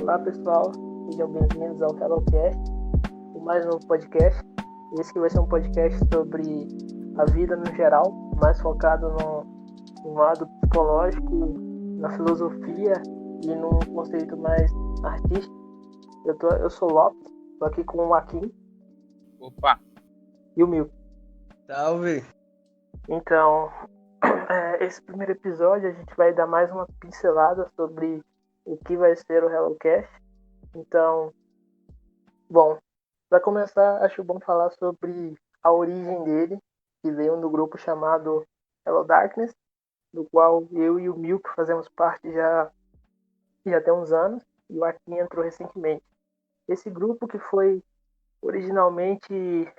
Olá pessoal, sejam bem-vindos ao HelloCast, o mais novo podcast. Esse que vai ser um podcast sobre a vida no geral, mais focado no lado psicológico, na filosofia e num conceito mais artístico. Eu sou o Lopes, estou aqui com o Joaquim. Opa! E o Mil. Salve! Então, esse primeiro episódio a gente vai dar mais uma pincelada sobre o que vai ser o HelloCast. Então, bom, para começar, acho bom falar sobre a origem dele, que veio do grupo chamado Hello Darkness, do qual eu e o Milk fazemos parte já tem uns anos, e o Joaquim entrou recentemente. Esse grupo que foi originalmente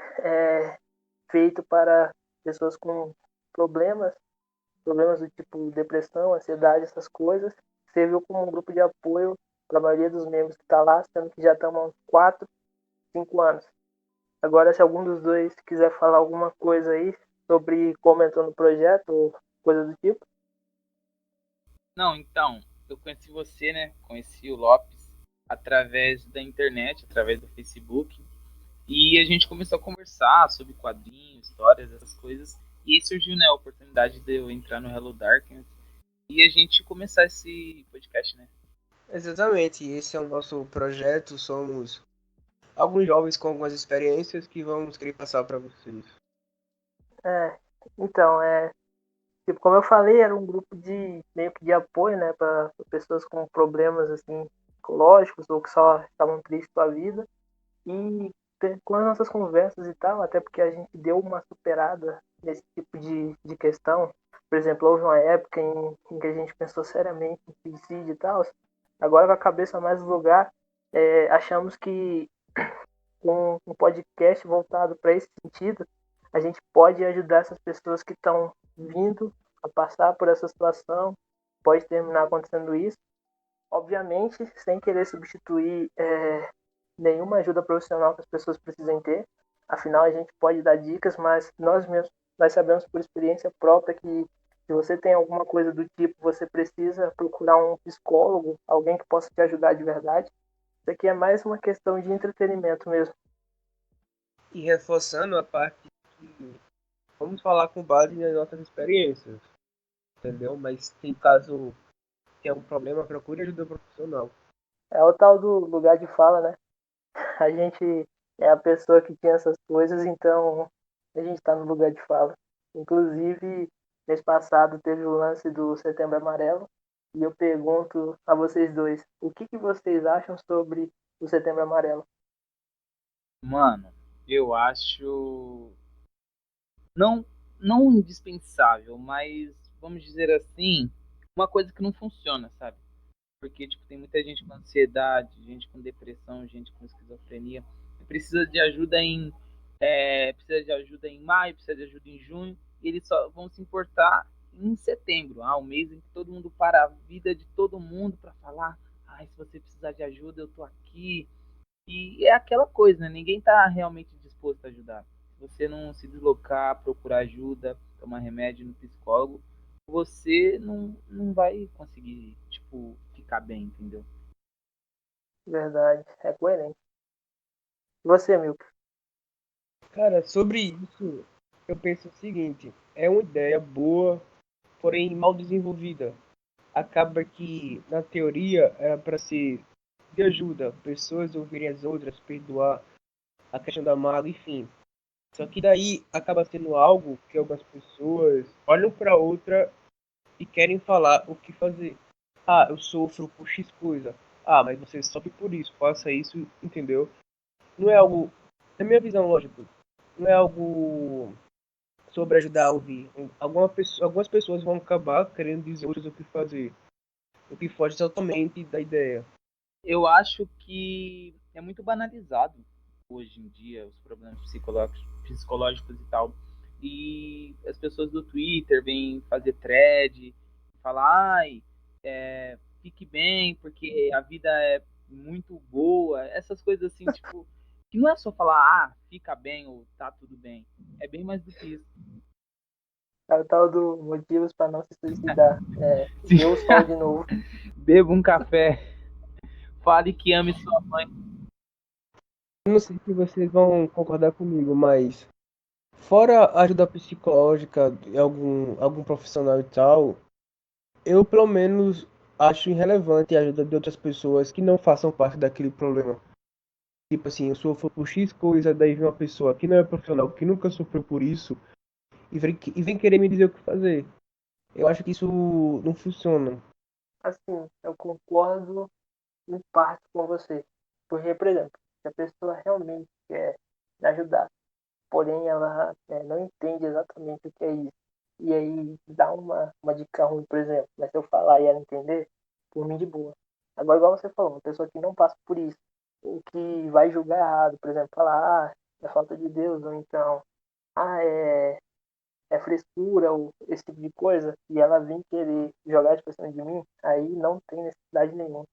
feito para pessoas com problemas do tipo depressão, ansiedade, essas coisas, serviu como um grupo de apoio para a maioria dos membros que está lá, sendo que já estamos há uns 4, 5 anos. Agora, se algum dos dois quiser falar alguma coisa aí sobre como entrou no projeto ou coisa do tipo. Não, então, eu conheci você, né? Conheci o Lopes através da internet, através do Facebook. E a gente começou a conversar sobre quadrinhos, histórias, essas coisas. E aí surgiu, né, a oportunidade de eu entrar no Hello Darkness e a gente começar esse podcast, né? Exatamente, esse é o nosso projeto. Somos alguns jovens com algumas experiências que vamos querer passar para vocês. Então, tipo, como eu falei, era um grupo de meio que de apoio, né, para pessoas com problemas assim psicológicos ou que só estavam tristes com a vida. E com as nossas conversas e tal, até porque a gente deu uma superada nesse tipo de questão. Por exemplo, houve uma época em que a gente pensou seriamente em suicídio e tal. Agora, com a cabeça mais no lugar, achamos que com um podcast voltado para esse sentido, a gente pode ajudar essas pessoas que estão vindo a passar por essa situação, pode terminar acontecendo isso. Obviamente, sem querer substituir nenhuma ajuda profissional que as pessoas precisem ter. Afinal, a gente pode dar dicas, mas nós sabemos por experiência própria que se você tem alguma coisa do tipo, você precisa procurar um psicólogo, alguém que possa te ajudar de verdade. Isso aqui é mais uma questão de entretenimento mesmo. E reforçando a parte que vamos falar com base nas nossas experiências, entendeu? Mas tem caso que é um problema, procure ajuda profissional. É o tal do lugar de fala, né? A gente é a pessoa que tem essas coisas, então a gente está no lugar de fala. Inclusive, mês passado teve o lance do Setembro Amarelo, e eu pergunto a vocês dois, o que vocês acham sobre o Setembro Amarelo? Mano, eu acho não não indispensável, mas vamos dizer assim, uma coisa que não funciona, sabe? Porque tipo, tem muita gente com ansiedade, gente com depressão, gente com esquizofrenia, que precisa de ajuda em maio, precisa de ajuda em junho, e eles só vão se importar em setembro, o mês em que todo mundo para a vida de todo mundo para falar, se você precisar de ajuda, eu tô aqui. E é aquela coisa, né? Ninguém tá realmente disposto a ajudar. Se você não se deslocar, procurar ajuda, tomar remédio no psicólogo, você não vai conseguir, tipo, ficar bem, entendeu? Verdade, é coerente. E você, Milton? Cara, sobre isso, eu penso o seguinte: é uma ideia boa, porém mal desenvolvida. Acaba que, na teoria, era para ser de ajuda, pessoas ouvirem as outras, perdoar, a questão da mágoa, enfim. Só que daí acaba sendo algo que algumas pessoas olham para outra e querem falar o que fazer. Ah, eu sofro por X coisa. Ah, mas você sofre por isso, faça isso, entendeu? Não é algo, na minha visão, lógico, não é algo sobre ajudar a ouvir. Algumas pessoas vão acabar querendo dizer outras o que fazer, o que foge totalmente da ideia. Eu acho que é muito banalizado hoje em dia os problemas psicológicos e tal. E as pessoas do Twitter vêm fazer thread, falar, fique bem, porque a vida é muito boa. Essas coisas assim, tipo, que não é só falar, fica bem ou tá tudo bem. É bem mais do que isso. É o tal do motivos para não se suicidar. Sim. Ver o sol de novo. Beba um café, Fale que ame sua mãe. Eu não sei se vocês vão concordar comigo, mas fora a ajuda psicológica de algum profissional e tal, eu pelo menos acho irrelevante a ajuda de outras pessoas que não façam parte daquele problema. Tipo assim, eu sofro por X coisa, daí vem uma pessoa que não é profissional, que nunca sofreu por isso, e vem querer me dizer o que fazer. Eu acho que isso não funciona. Assim, eu concordo em parte com você. Porque, por exemplo, se a pessoa realmente quer me ajudar, porém ela não entende exatamente o que é isso, e aí dá uma dica ruim, por exemplo, mas se eu falar e ela entender, por mim de boa. Agora, igual você falou, uma pessoa que não passa por isso, ou que vai julgar errado, por exemplo, falar, é falta de Deus, ou então, é frescura, ou esse tipo de coisa, e ela vem querer jogar as pessoas de mim, aí não tem necessidade nenhuma.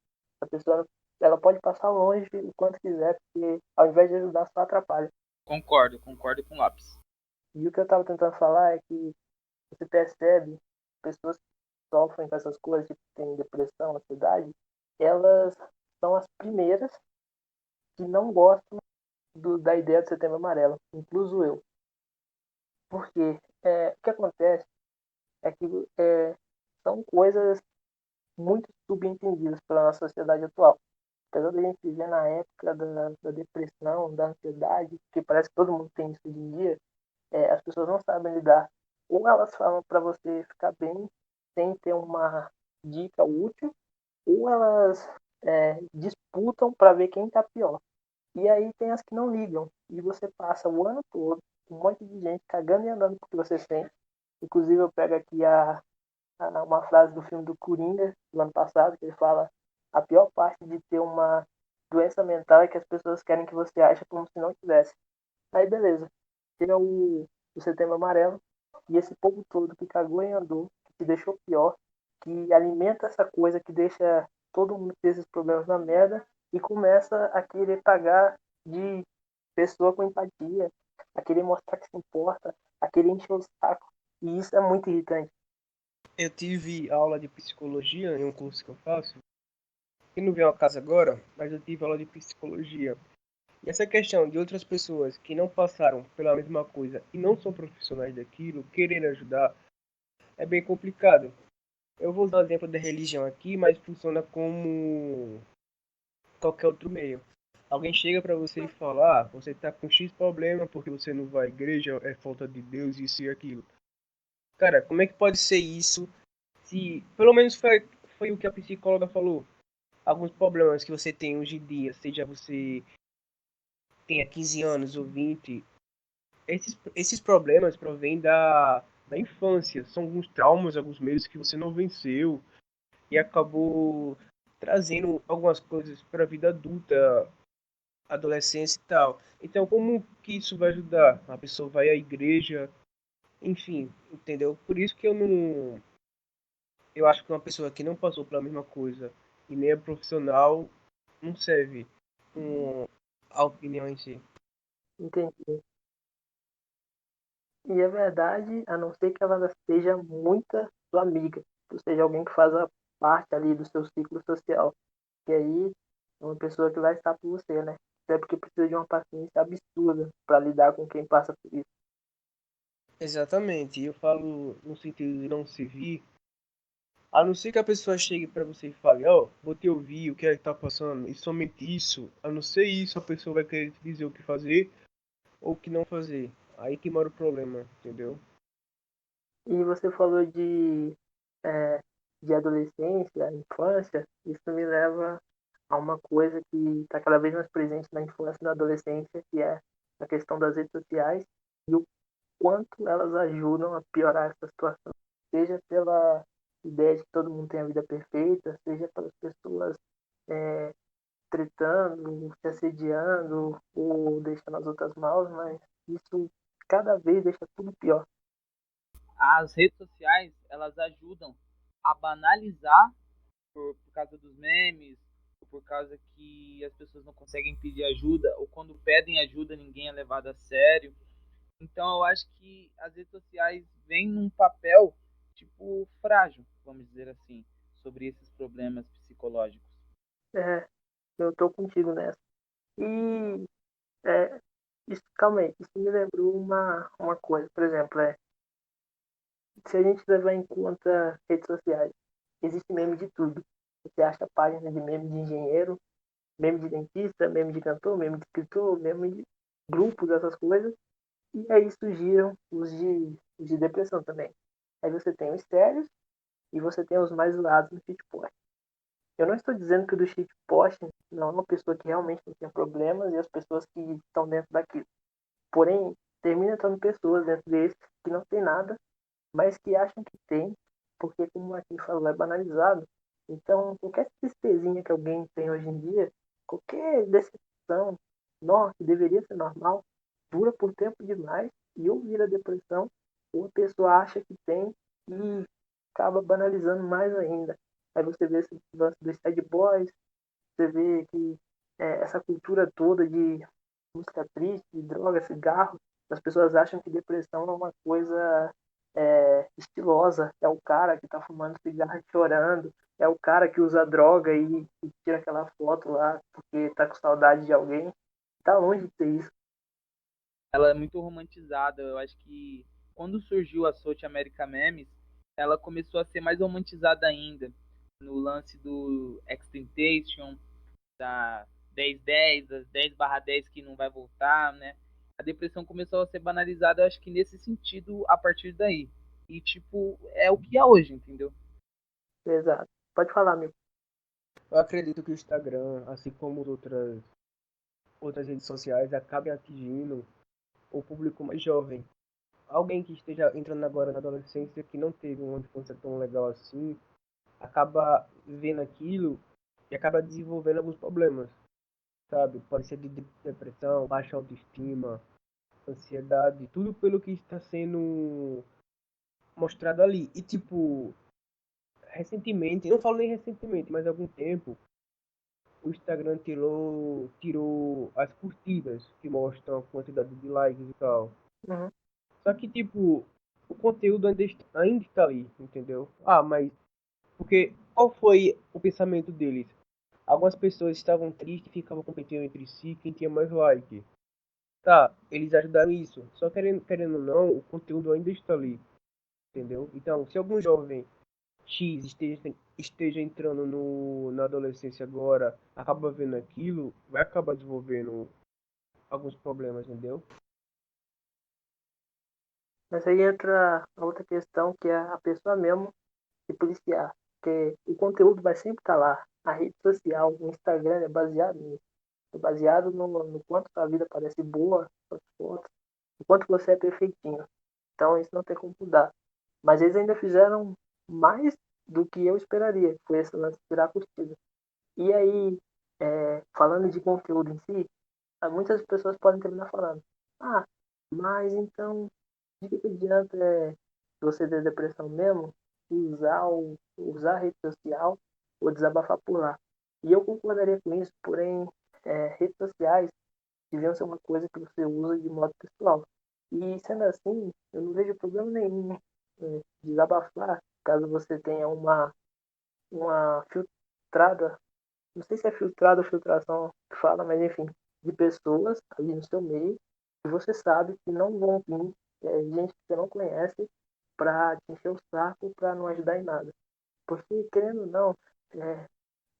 A pessoa ela pode passar longe o quanto quiser, porque ao invés de ajudar, só atrapalha. Concordo com o Lápis. E o que eu estava tentando falar é que você percebe pessoas que sofrem com essas coisas, tipo, tem depressão, ansiedade, elas são as primeiras que não gostam da ideia do Setembro Amarelo, incluso eu. Porque o que acontece é que são coisas muito subentendidas pela nossa sociedade atual. Apesar da gente viver na época da depressão, da ansiedade, que parece que todo mundo tem isso hoje em dia, as pessoas não sabem lidar. Ou elas falam para você ficar bem sem ter uma dica útil, ou elas disputam para ver quem está pior. E aí tem as que não ligam. E você passa o ano todo com um monte de gente cagando e andando porque você sente. Inclusive eu pego aqui uma frase do filme do Coringa, do ano passado, que ele fala: a pior parte de ter uma doença mental é que as pessoas querem que você ache como se não tivesse. Aí beleza. Tem o Setembro Amarelo e esse povo todo que cagou e andou, que te deixou pior, que alimenta essa coisa que deixa todo mundo ter esses problemas na merda e começa a querer pagar de pessoa com empatia, a querer mostrar que se importa, a querer encher o saco. E isso é muito irritante. Eu tive aula de psicologia em um curso que eu faço, que não veio ao caso agora, mas eu tive aula de psicologia. E essa questão de outras pessoas que não passaram pela mesma coisa e não são profissionais daquilo, querer ajudar, é bem complicado. Eu vou usar o exemplo da religião aqui, mas funciona como qualquer outro meio. Alguém chega para você e fala: ah, você tá com X problema porque você não vai à igreja, é falta de Deus, isso e aquilo. Cara, como é que pode ser isso se, pelo menos foi o que a psicóloga falou, alguns problemas que você tem hoje em dia, seja você tenha 15 anos ou 20, esses problemas provêm da infância. São alguns traumas, alguns medos que você não venceu e acabou trazendo algumas coisas para a vida adulta, adolescência e tal. Então, como que isso vai ajudar? A pessoa vai à igreja, enfim, entendeu? Por isso que eu acho que uma pessoa que não passou pela mesma coisa e nem é profissional não serve com a opinião em si. Entendi. E é verdade, a não ser que ela seja muita sua amiga, ou seja, alguém que faça parte ali do seu ciclo social. Que aí é uma pessoa que vai estar por você, né? Até porque precisa de uma paciência absurda para lidar com quem passa por isso. Exatamente, eu falo no sentido de não se vir, a não ser que a pessoa chegue pra você e fale, ó, vou te ouvir, o que é que tá passando, e somente isso, a não ser isso, a pessoa vai querer te dizer o que fazer ou o que não fazer. Aí que mora o problema, entendeu? E você falou é, de adolescência, infância, isso me leva a uma coisa que está cada vez mais presente na infância e na adolescência, que é a questão das redes sociais e o quanto elas ajudam a piorar essa situação. Seja pela ideia de que todo mundo tem a vida perfeita, seja pelas pessoas é, tretando, se assediando ou deixando as outras mal, mas isso cada vez deixa tudo pior. As redes sociais, elas ajudam a banalizar por causa dos memes, ou por causa que as pessoas não conseguem pedir ajuda, ou quando pedem ajuda ninguém é levado a sério. Então eu acho que as redes sociais vêm num papel tipo frágil, vamos dizer assim, sobre esses problemas psicológicos. É, eu tô contigo nessa. E, é, calma aí, isso me lembrou uma coisa, por exemplo, se a gente levar em conta redes sociais, existe meme de tudo. Você acha página de meme de engenheiro, meme de dentista, meme de cantor, meme de escritor, meme de grupos, essas coisas. E aí surgiram os de depressão também. Aí você tem os sérios e você tem os mais zoados no shitpost. Eu não estou dizendo que o do shitpost não é uma pessoa que realmente não tem problemas e as pessoas que estão dentro daquilo. Porém, termina estando pessoas dentro desse que não tem nada, mas que acham que tem, porque como o Marquinhos falou, é banalizado. Então, qualquer tristezinha que alguém tem hoje em dia, qualquer decepção, que deveria ser normal, dura por tempo demais e ou vira depressão, ou a pessoa acha que tem e acaba banalizando mais ainda. Aí você vê esse lance dos sad boys, você vê que essa cultura toda de música triste, de droga, cigarro, as pessoas acham que depressão é uma coisa estilosa. É o cara que tá fumando cigarro e chorando, é o cara que usa droga e tira aquela foto lá porque tá com saudade de alguém. Tá longe de ser isso. Ela é muito romantizada. Eu acho que quando surgiu a South America Memes, ela começou a ser mais romantizada ainda. No lance do Extentation, da 10-10, das 10/10 que não vai voltar, né? A depressão começou a ser banalizada, eu acho que nesse sentido, a partir daí. E, tipo, é o que é hoje, entendeu? Exato. Pode falar, amigo. Eu acredito que o Instagram, assim como outras redes sociais, acabem atingindo o público mais jovem. Alguém que esteja entrando agora na adolescência, que não teve uma infância tão legal assim, acaba vendo aquilo e acaba desenvolvendo alguns problemas, sabe? Pode ser de depressão, baixa autoestima, ansiedade, tudo pelo que está sendo mostrado ali. E tipo, recentemente, eu não falo nem recentemente, mas há algum tempo, o Instagram tirou as curtidas que mostram a quantidade de likes e tal. Uhum. Só que tipo, o conteúdo ainda está ali, entendeu? Ah, mas porque qual foi o pensamento deles? Algumas pessoas estavam tristes e ficavam competindo entre si quem tinha mais like. Tá, eles ajudaram isso. Só querendo ou não, o conteúdo ainda está ali, entendeu? Então, se algum jovem X esteja entrando na adolescência agora, acaba vendo aquilo, vai acabar desenvolvendo alguns problemas, entendeu? Mas aí entra a outra questão que é a pessoa mesmo se policiar. Porque o conteúdo vai sempre estar lá. A rede social, o Instagram é baseado nisso. É baseado no quanto a vida parece boa, as fotos, o quanto você é perfeitinho. Então isso não tem como mudar. Mas eles ainda fizeram mais do que eu esperaria, foi esse lance de tirar a curtida. E aí, falando de conteúdo em si, muitas pessoas podem terminar falando, ah, mas então, de que adianta você ter depressão mesmo, usar a rede social ou desabafar por lá? E eu concordaria com isso, porém, redes sociais deviam ser uma coisa que você usa de modo pessoal. E sendo assim, eu não vejo problema nenhum desabafar, caso você tenha uma filtrada, não sei se é filtrada ou filtração que fala, mas enfim, de pessoas ali no seu meio, que você sabe que não vão vir, gente que você não conhece, para te encher o saco, para não ajudar em nada. Porque, querendo ou não, é,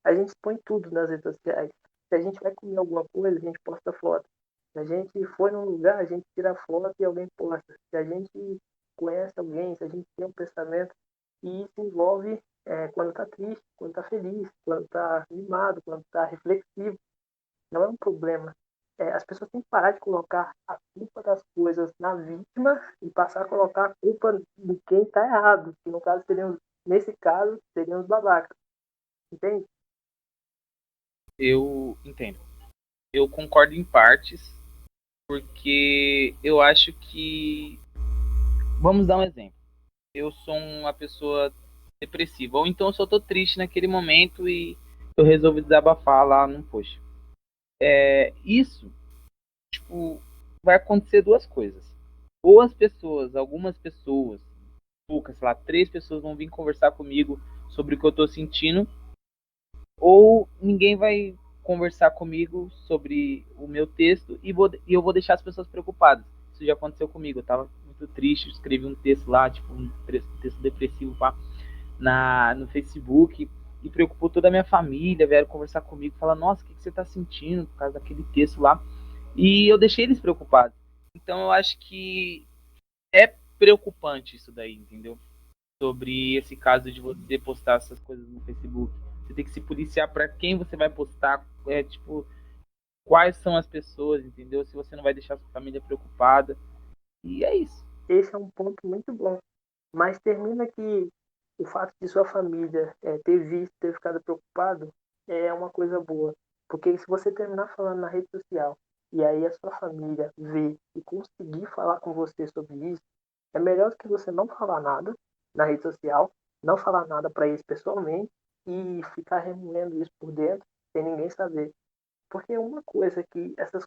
a gente expõe tudo nas redes sociais. Se a gente vai comer alguma coisa, a gente posta foto. Se a gente foi num lugar, a gente tira foto e alguém posta. Se a gente conhece alguém, se a gente tem um pensamento, e isso envolve quando está triste, quando está feliz, quando está animado, quando está reflexivo. Não é um problema. As pessoas têm que parar de colocar a culpa das coisas na vítima e passar a colocar a culpa de quem está errado, que no caso nesse caso, seriam os babacas. Entende? Eu entendo. Eu concordo em partes, porque eu acho que. Vamos dar um exemplo. Eu sou uma pessoa depressiva, ou então eu só tô triste naquele momento e eu resolvo desabafar lá num post. Isso, tipo, vai acontecer duas coisas. Ou algumas pessoas, poucas, sei lá, 3 pessoas vão vir conversar comigo sobre o que eu tô sentindo, ou ninguém vai conversar comigo sobre o meu texto e eu vou deixar as pessoas preocupadas. Isso já aconteceu comigo. Eu tava muito triste, escrevi um texto lá, tipo um texto depressivo pá, no Facebook, e preocupou toda a minha família, vieram conversar comigo, falar, nossa, o que você tá sentindo por causa daquele texto lá? E eu deixei eles preocupados. Então eu acho que é preocupante isso daí, entendeu? Sobre esse caso de você postar essas coisas no Facebook. Você tem que se policiar para quem você vai postar, tipo, quais são as pessoas, entendeu? Se você não vai deixar sua família preocupada. E é isso. Esse é um ponto muito bom. Mas termina que o fato de sua família ter visto, ter ficado preocupado, é uma coisa boa. Porque se você terminar falando na rede social e aí a sua família ver e conseguir falar com você sobre isso, é melhor do que você não falar nada na rede social, não falar nada para eles pessoalmente e ficar remoendo isso por dentro sem ninguém saber. Porque uma coisa que essas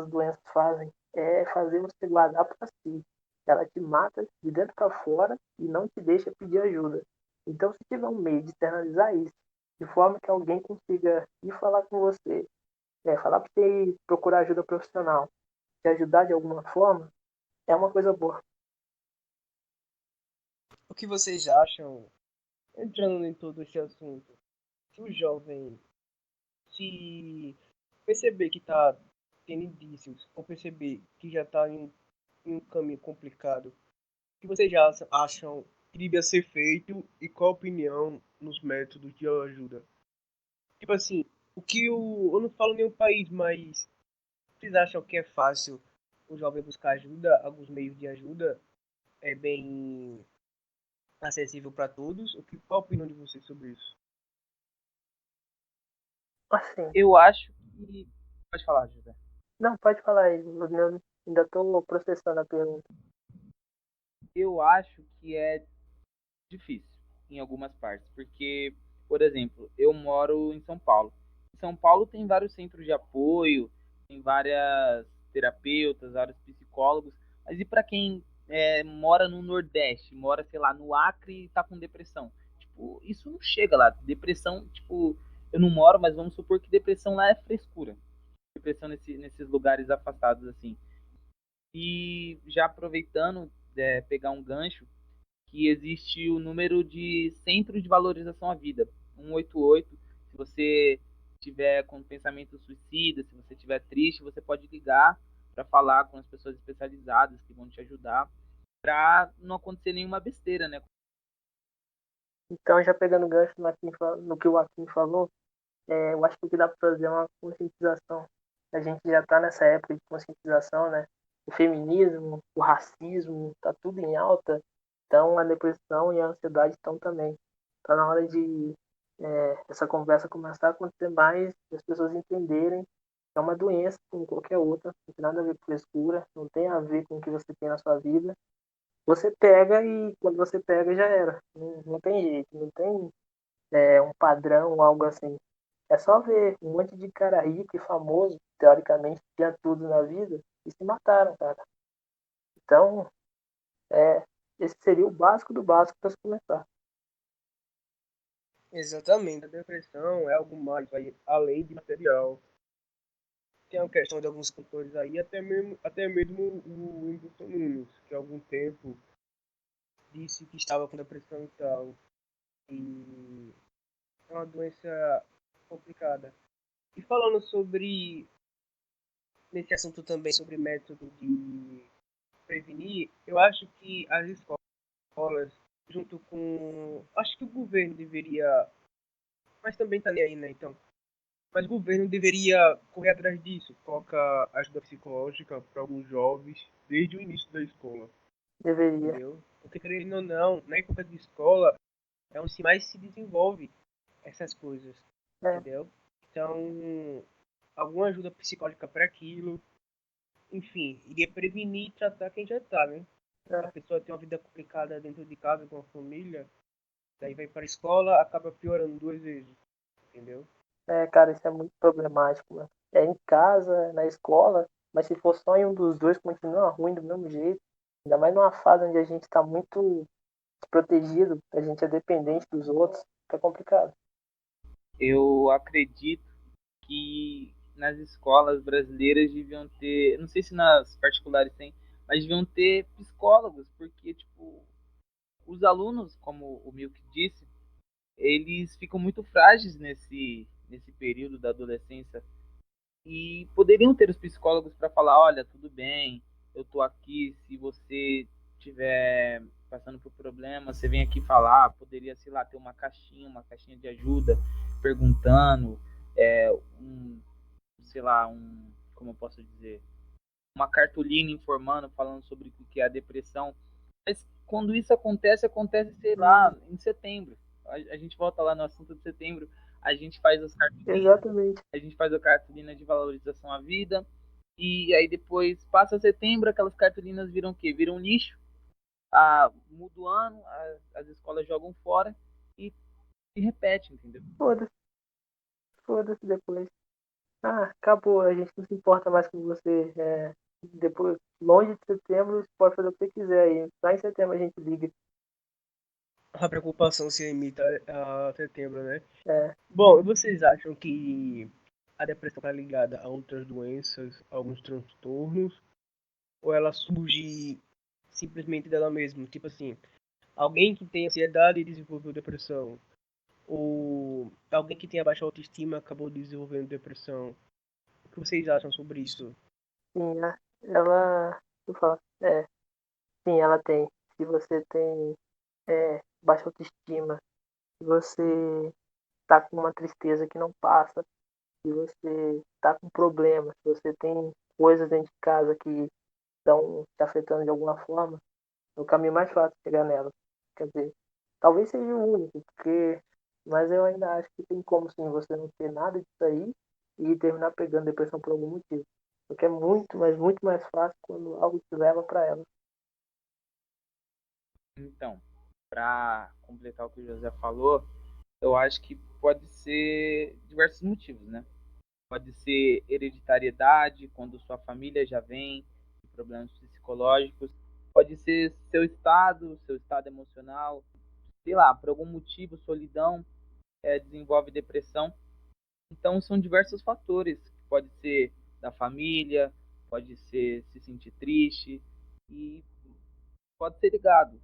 doenças fazem é fazer você guardar para si. Ela te mata de dentro para fora e não te deixa pedir ajuda. Então, se tiver um meio de externalizar isso, de forma que alguém consiga ir falar com você, falar para você ir procurar ajuda profissional, te ajudar de alguma forma, é uma coisa boa. O que vocês acham, entrando em todo esse assunto, se o jovem se perceber que está tendo indícios, ou perceber que já está em um caminho complicado, o que vocês já acham que devia ser feito e qual a opinião nos métodos de ajuda? Tipo assim, eu não falo nenhum país, mas vocês acham que é fácil o jovem buscar ajuda, alguns meios de ajuda, é bem acessível para todos? Qual a opinião de vocês sobre isso? Assim, Eu acho que. Pode falar, José. não, pode falar aí, eu ainda estou processando a pergunta. Eu acho que é difícil em algumas partes, porque, por exemplo, eu moro em São Paulo. Em São Paulo tem vários centros de apoio, tem várias terapeutas, vários psicólogos, mas e para quem mora no Nordeste, mora, sei lá, no Acre e tá com depressão? Tipo, isso não chega lá. Depressão, tipo, eu não moro, mas vamos supor que depressão lá é frescura. Depressão nesses lugares afastados, assim. E já aproveitando, pegar um gancho, que existe o número de Centro de Valorização à Vida, 188. Se você tiver com pensamento suicida, se você estiver triste, você pode ligar para falar com as pessoas especializadas que vão te ajudar, para não acontecer nenhuma besteira, né? Então, já pegando gancho no que o Akin falou, eu acho que o que dá para fazer é uma conscientização. A gente já está nessa época de conscientização, né? O feminismo, o racismo, está tudo em alta. Então, a depressão e a ansiedade estão também. Está na hora de essa conversa começar a acontecer mais, as pessoas entenderem que é uma doença como qualquer outra, não tem nada a ver com frescura, não tem a ver com o que você tem na sua vida. Você pega e quando você pega já era. Não tem jeito, não tem um padrão, algo assim. É só ver um monte de cara rico e famoso, teoricamente, tinha tudo na vida e se mataram, cara. Então, é, esse seria o básico do básico para se começar. Exatamente, a depressão é algo mais além de material. Tem a questão de alguns cantores aí, até mesmo o Whindersson Nunes, que há algum tempo disse que estava com depressão e tal. E é uma doença complicada. E falando nesse assunto também, sobre método de prevenir, eu acho que as escolas, junto com. Acho que o governo deveria. Mas também tá nem aí, né? Então. Mas o governo deveria correr atrás disso, colocar ajuda psicológica para alguns jovens desde o início da escola, Deveria. entendeu? Porque, querendo ou não, na época de escola é onde mais se desenvolve essas coisas, É, entendeu? Então, alguma ajuda psicológica para aquilo, enfim, iria prevenir e tratar quem já tá, né? A é, pessoa tem uma vida complicada dentro de casa com a família, daí vai para a escola, acaba piorando duas vezes, entendeu? cara, isso é muito problemático, mano. É em casa, é na escola, mas se for só em um dos dois, continua ruim do mesmo jeito. Ainda mais numa fase onde a gente está muito desprotegido, a gente é dependente dos outros, fica complicado. Eu acredito que nas escolas brasileiras deviam ter, não sei se nas particulares tem, mas deviam ter psicólogos, porque, tipo, os alunos, como o Milk disse, eles ficam muito frágeis nesse período da adolescência e poderiam ter os psicólogos para falar, olha, tudo bem, eu tô aqui, se você tiver passando por problema, você vem aqui falar, poderia, sei lá, ter uma caixinha de ajuda, perguntando, sei lá, como eu posso dizer, uma cartolina informando, falando sobre o que é a depressão. Mas quando isso acontece, sei lá, em setembro. A gente volta lá no assunto de setembro, a gente faz as cartolinas, Exatamente. a gente faz a cartolina de valorização à vida, e aí depois passa setembro, aquelas cartolinas viram o quê? Viram lixo, muda o ano, as escolas jogam fora e se repete, entendeu? Foda-se, foda-se depois. Ah, acabou, a gente não se importa mais com você. Depois, longe de setembro, você pode fazer o que você quiser aí. Só em setembro a gente liga. A preocupação se limita a setembro, né? É, Bom, e vocês acham que a depressão está ligada a outras doenças, a alguns transtornos, ou ela surge simplesmente dela mesma? Tipo assim, alguém que tem ansiedade desenvolveu depressão, ou alguém que tem baixa autoestima acabou desenvolvendo depressão. O que vocês acham sobre isso? sim, né? Ela. Eu falo, sim, ela tem. Se você tem baixa autoestima, se você tá com uma tristeza que não passa, se você tá com problema, se você tem coisas dentro de casa que estão te afetando de alguma forma, é o caminho mais fácil de chegar nela. Quer dizer, talvez seja o único, porque. Mas eu ainda acho que tem como sim você não ter nada disso aí e terminar pegando depressão por algum motivo. Porque é muito, mas muito mais fácil quando algo te leva para ela. Então, para completar o que o José falou, eu acho que pode ser diversos motivos, né? Pode ser hereditariedade, quando sua família já vem de problemas psicológicos. Pode ser seu estado emocional, sei lá, por algum motivo, solidão, desenvolve depressão. Então, são diversos fatores. Pode ser da família, pode ser se sentir triste e pode ser ligado.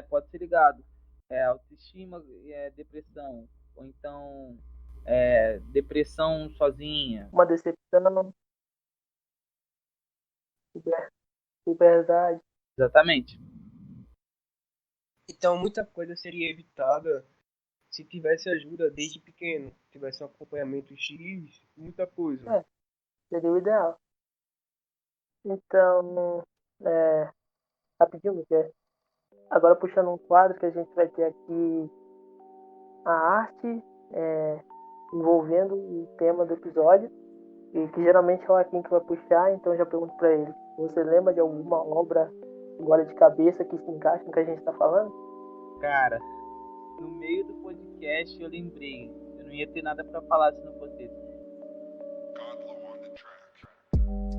Pode ser ligado. Autoestima, depressão. Ou então, depressão sozinha. Uma decepção, liberdade. Exatamente. Então, muita coisa seria evitada se tivesse ajuda desde pequeno, tivesse um acompanhamento X, muita coisa. Seria o ideal. Então, rapidinho, Miquel. Agora puxando um quadro que a gente vai ter aqui a arte envolvendo o tema do episódio, e que geralmente é o Akin que vai puxar, então eu já pergunto para ele. Você lembra de alguma obra agora de cabeça que se encaixa no que a gente está falando? Cara, no meio do podcast eu lembrei. Eu não ia ter nada para falar se não fosse isso.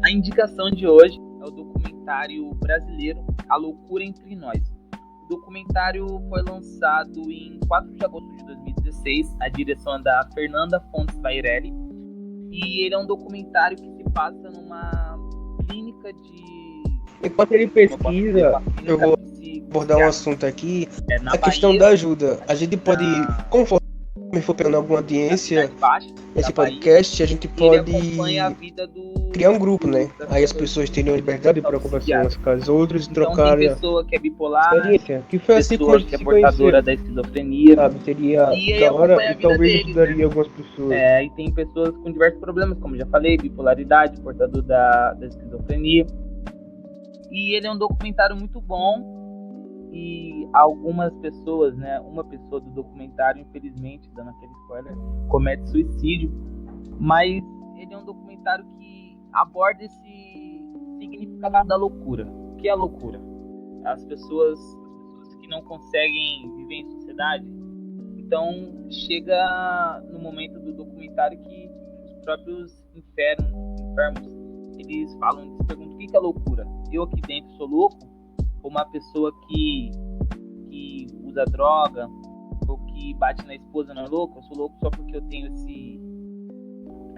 A indicação de hoje é o documentário brasileiro A Loucura Entre Nós. O documentário foi lançado em 4 de agosto de 2016. A direção é da Fernanda Fontes Vairelli. E ele é um documentário que se passa numa clínica de... Enquanto ele pesquisa, eu vou abordar um assunto aqui, a questão da ajuda. A gente pode, conforme for pegando alguma audiência nesse podcast, a gente pode criar um grupo, né? Aí as pessoas teriam liberdade para conversar umas com as outras e trocar tem pessoa que é bipolar, experiência. Que foi assim como a gente que é se portadora conheceu, da esquizofrenia, sabe? Seria e da hora acompanha a e vida talvez deles, ajudaria né? algumas pessoas. E tem pessoas com diversos problemas, como já falei, bipolaridade, portador da esquizofrenia. E ele é um documentário muito bom. E algumas pessoas, né? Uma pessoa do documentário, infelizmente, dando aquele spoiler, comete suicídio. Mas ele é um documentário que aborda esse significado da loucura. O que é a loucura? As pessoas que não conseguem viver em sociedade. Então chega no momento do documentário que os próprios enfermos, eles falam, se perguntam o que é loucura. Eu aqui dentro sou louco? Ou uma pessoa que usa droga ou que bate na esposa não é louco? Eu sou louco só porque eu tenho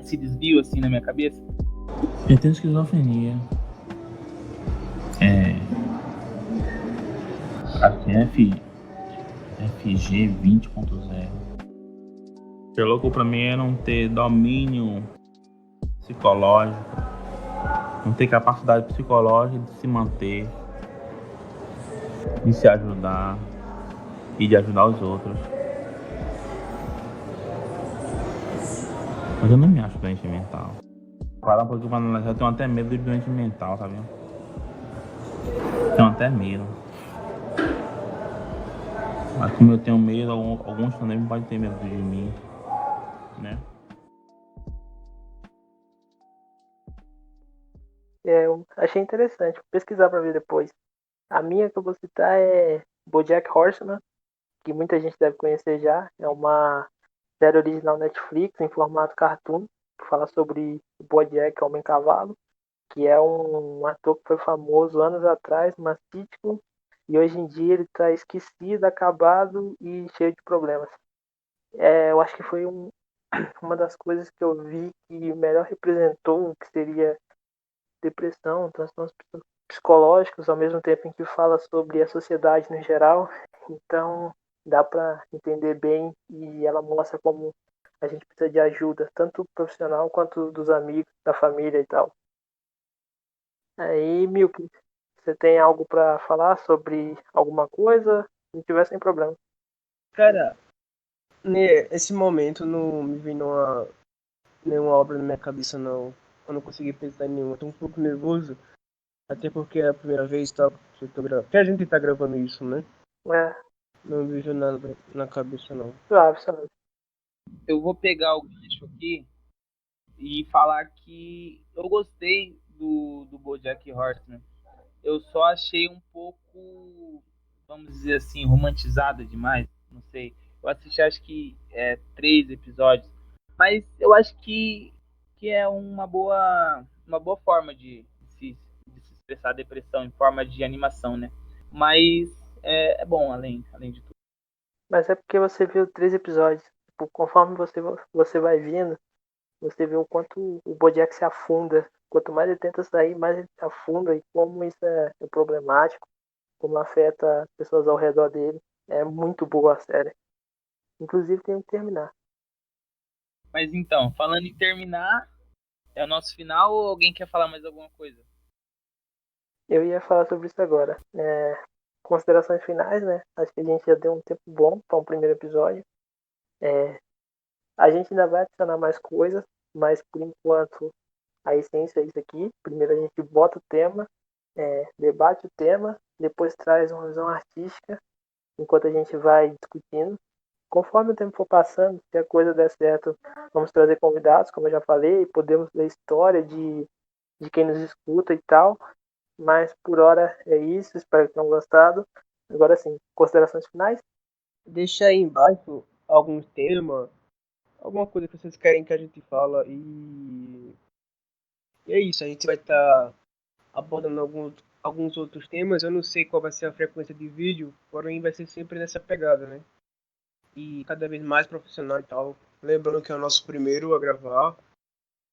esse desvio assim na minha cabeça? Eu tenho esquizofrenia. Acho que é FG 20.0. O que é louco pra mim é não ter domínio psicológico, não ter capacidade psicológica de se manter, de se ajudar e de ajudar os outros. Mas eu não me acho doente mental. Parar um pouquinho pra analisar, eu tenho até medo de doente mental, sabe? Tenho até medo. Mas como eu tenho medo, alguns também podem ter medo de mim, né? Eu achei interessante. Vou pesquisar para ver depois. A minha que eu vou citar é BoJack Horseman, que muita gente deve conhecer já. É uma série original Netflix em formato cartoon, que fala sobre o BoJack Homem-Cavalo, que é um ator que foi famoso anos atrás, uma sitcom, e hoje em dia ele está esquecido, acabado e cheio de problemas. Eu acho que foi uma das coisas que eu vi que melhor representou o que seria depressão, transtornos psicológicos, ao mesmo tempo em que fala sobre a sociedade no geral. Então, dá para entender bem e ela mostra como a gente precisa de ajuda, tanto profissional quanto dos amigos, da família e tal. Aí, Milk, você tem algo para falar sobre alguma coisa? Se não tiver, sem problema. Cara, nesse momento não me vem nenhuma obra na minha cabeça, não. Eu não consegui pensar em nenhuma. Tô um pouco nervoso, até porque é a primeira vez que a gente tá gravando isso, né? É, Não vejo nada na cabeça, não. suave, suave. Eu vou pegar o gancho aqui e falar que eu gostei do BoJack Horseman. Eu só achei um pouco, vamos dizer assim, romantizada demais. Não sei. Eu assisti acho que 3 episódios, mas eu acho que é uma boa forma de se expressar a depressão em forma de animação, né? Mas é bom além de tudo. Mas é porque você viu 3 episódios. Tipo, conforme você vai vindo, você vê o quanto o Bojack se afunda. Quanto mais ele tenta sair, mais ele se afunda e como isso é problemático, como afeta as pessoas ao redor dele. É muito boa a série. Inclusive tem que terminar. Mas então, falando em terminar, é o nosso final ou alguém quer falar mais alguma coisa? Eu ia falar sobre isso agora. Considerações finais, né? Acho que a gente já deu um tempo bom para um primeiro episódio. A gente ainda vai adicionar mais coisas, mas por enquanto a essência é isso aqui. Primeiro a gente bota o tema, debate o tema, depois traz uma visão artística, enquanto a gente vai discutindo. Conforme o tempo for passando, se a coisa der certo, vamos trazer convidados, como eu já falei, podemos ler história de quem nos escuta e tal. Mas por hora é isso, espero que tenham gostado. Agora sim, considerações finais? Deixa aí embaixo algum tema, alguma coisa que vocês querem que a gente fala e é isso, a gente vai estar abordando alguns outros temas. Eu não sei qual vai ser a frequência de vídeo, porém vai ser sempre nessa pegada, né? E cada vez mais profissional e tal. Lembrando que é o nosso primeiro a gravar.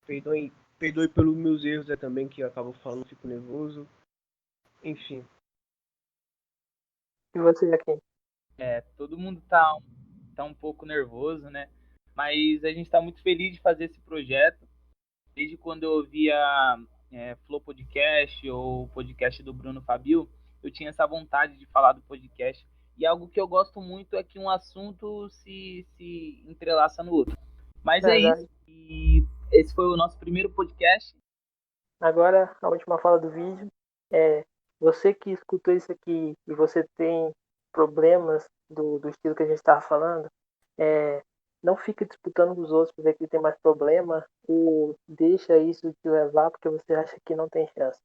Perdoe pelos meus erros também, que eu acabo falando, fico nervoso. Enfim. E você, aqui? Todo mundo tá um pouco nervoso, né? Mas a gente está muito feliz de fazer esse projeto. Desde quando eu ouvia Flow Podcast ou o podcast do Bruno Fabio, eu tinha essa vontade de falar do podcast. E algo que eu gosto muito é que um assunto se entrelaça no outro. Mas é isso. Verdade. E esse foi o nosso primeiro podcast. Agora, a última fala do vídeo. Você que escutou isso aqui e você tem problemas do estilo que a gente estava falando, não fique disputando com os outros para ver quem tem mais problema ou deixa isso te levar porque você acha que não tem chance.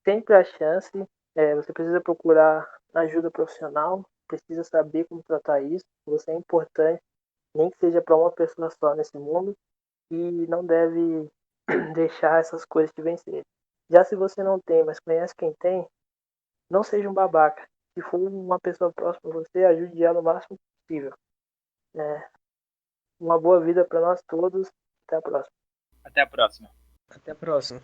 Sempre há chance, você precisa procurar ajuda profissional, precisa saber como tratar isso, você é importante, nem que seja para uma pessoa só nesse mundo, e não deve deixar essas coisas te vencerem. Já se você não tem, mas conhece quem tem, não seja um babaca. Se for uma pessoa próxima a você, ajude ela o máximo possível. Uma boa vida para nós todos. Até a próxima. Até a próxima. Até a próxima.